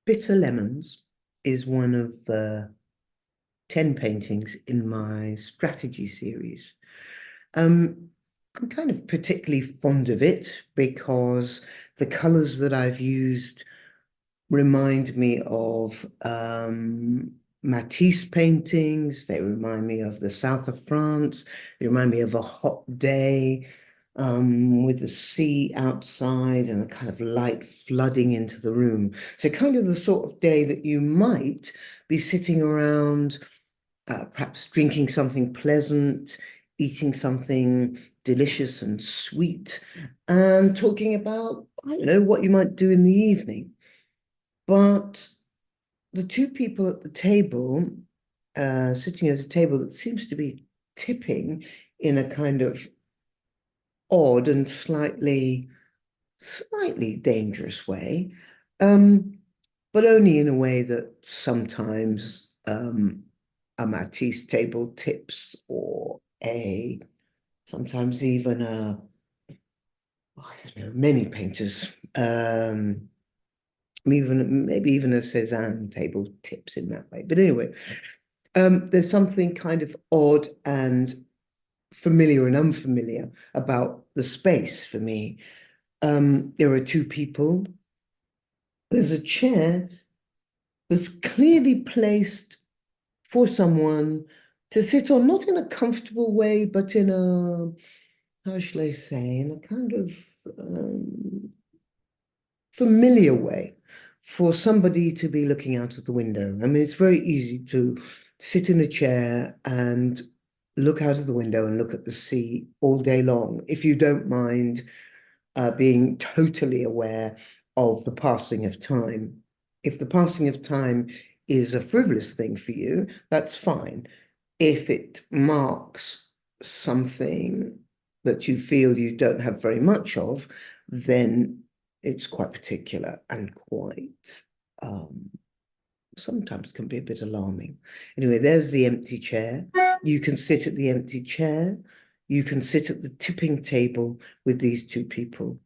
Bitter Lemons is one of the 10 paintings in my strategy series. I'm kind of particularly fond of it because the colors that I've used remind me of Matisse paintings. They remind me of the south of France. They remind me of a hot day with the sea outside and the kind of light flooding into the room. So kind of the sort of day that you might be sitting around, perhaps drinking something pleasant, eating something delicious and sweet, and talking about, I don't know, what you might do in the evening. But the two people at the table, sitting at a table that seems to be tipping in a kind of odd and slightly dangerous way, but only in a way that sometimes a Matisse table tips, or sometimes even I don't know, many painters, maybe even a Cézanne table tips in that way. But anyway, there's something kind of odd and familiar and unfamiliar about the space for me. There are two people. There's a chair that's clearly placed for someone to sit on, not in a comfortable way, but in how shall I say, in a kind of familiar way for somebody to be looking out of the window. I mean, it's very easy to sit in a chair and look out of the window and look at the sea all day long if you don't mind being totally aware of the passing of time. If the passing of time is a frivolous thing for you, that's fine. If it marks something that you feel you don't have very much of, then it's quite particular and quite sometimes can be a bit alarming. Anyway, there's the empty chair. You can sit at the empty chair. You can sit at the tipping table with these two people.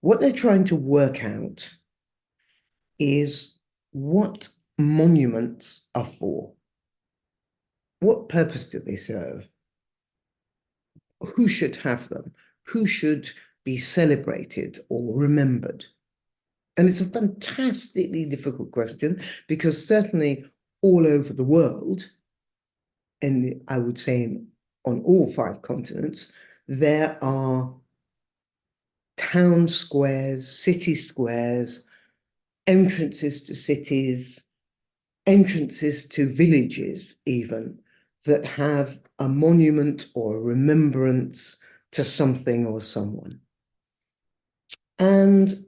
What they're trying to work out is what monuments are for. What purpose do they serve? Who should have them? Who should be celebrated or remembered? And it's a fantastically difficult question because certainly all over the world, and I would say on all 5 continents, there are town squares, city squares, entrances to cities, entrances to villages even, that have a monument or a remembrance to something or someone. And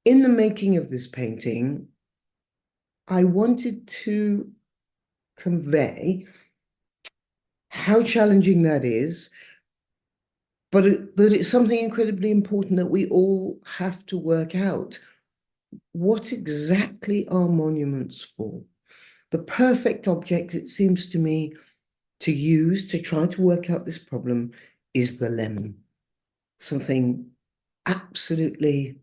in the making of this painting, I wanted to convey how challenging that is, but that it's something incredibly important that we all have to work out. What exactly are monuments for? The perfect object, it seems to me, to use to try to work out this problem is the lemon. Something absolutely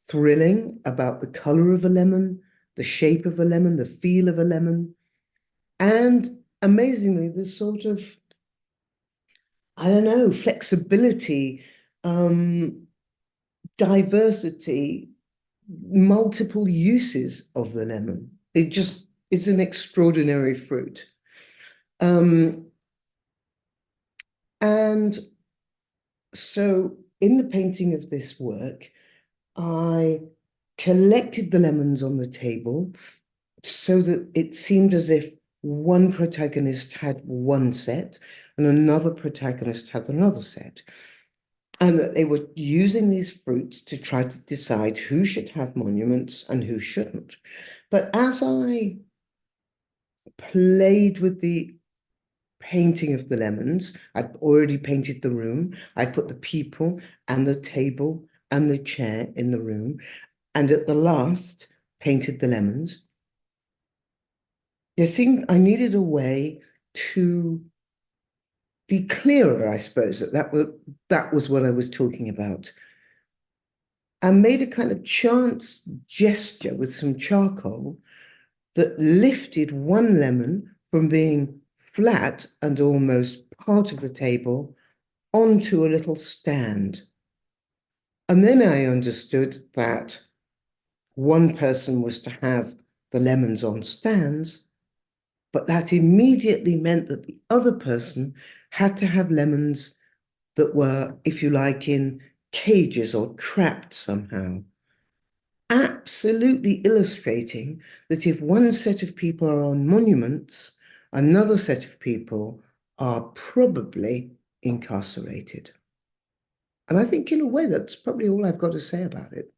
thrilling about the color of a lemon, the shape of a lemon, the feel of a lemon, and amazingly, the sort of, I don't know, flexibility, diversity, multiple uses of the lemon. It's an extraordinary fruit. And so in the painting of this work, I collected the lemons on the table so that it seemed as if one protagonist had one set and another protagonist had another set. And that they were using these fruits to try to decide who should have monuments and who shouldn't. But as I played with the painting of the lemons, I'd already painted the room. I'd put the people and the table and the chair in the room. And at the last, painted the lemons. I think I needed a way to be clearer, I suppose, that was what I was talking about. and made a kind of chance gesture with some charcoal that lifted one lemon from being flat and almost part of the table onto a little stand. And then I understood that one person was to have the lemons on stands, but that immediately meant that the other person had to have lemons that were, if you like, in cages or trapped somehow. Absolutely illustrating that if one set of people are on monuments, another set of people are probably incarcerated. And I think in a way that's probably all I've got to say about it.